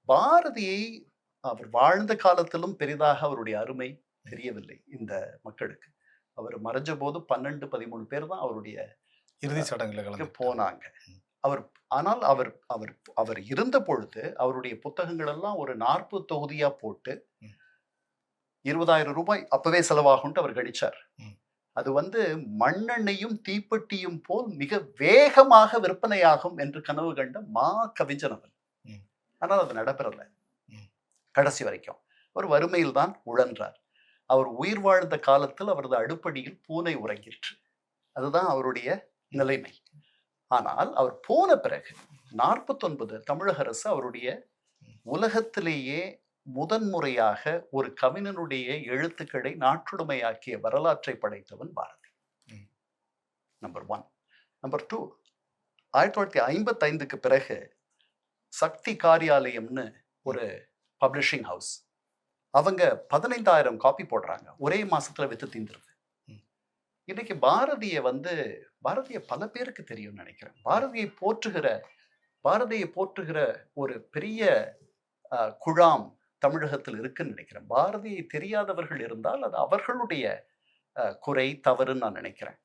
பாரதியை அவர் வாழ்ந்த காலத்திலும் பெரிதாக அவருடைய அருமை தெரியவில்லை இந்த மக்களுக்கு. அவர் மறைஞ்சபோது 12, 13 பேர் தான் அவருடைய இறுதி சடங்குல கலந்துக்கிட்டாங்க. போனாங்க. அவர் ஆனால் அவர் அவர் அவர் இருந்த பொழுது அவருடைய புத்தகங்கள் எல்லாம் ஒரு 40 தொகுதியா போட்டு ம். ரூ. 20,000 அப்பவே செலவாகும்ட்டு அவர் கணிச்சார். ம். அது வந்து மண்ணெண்ணெயும் தீப்பெட்டியும் போல் மிக வேகமாக விற்பனையாகும் என்று கனவு கண்ட கவிஞன் அவர். ம். ஆனால் அது நடைபெறல. ம். கடைசி வரைக்கும். அவர் வறுமையில் தான் உழன்றார். அவர் உயிர் வாழ்ந்த காலத்தில் அவரது அடுப்படியில் பூனை உறங்கிற்று. அதுதான் அவருடைய நிலைமை. ஆனால் அவர் போன பிறகு 49 தமிழக அரசு அவருடைய உலகத்திலேயே முதன்முறையாக ஒரு கவிஞனுடைய எழுத்துக்களை நாட்டுடைமையாக்கிய வரலாற்றை படைத்தவன் பாரதி. நம்பர் 1. நம்பர் 2, 1955க்கு பிறகு சக்தி காரியாலயம்னு ஒரு பப்ளிஷிங் ஹவுஸ், அவங்க 15,000 காப்பி போடுறாங்க. ஒரே மாசத்துல வித்து தீந்துருது. இன்னைக்கு பாரதிய பல பேருக்கு தெரியும்னு நினைக்கிறேன். பாரதியை போற்றுகிற ஒரு பெரிய குழாம் தமிழகத்தில் இருக்குன்னு நினைக்கிறேன். பாரதியை தெரியாதவர்கள் இருந்தால் அது அவர்களுடைய குறை, தவறுன்னு நான் நினைக்கிறேன்.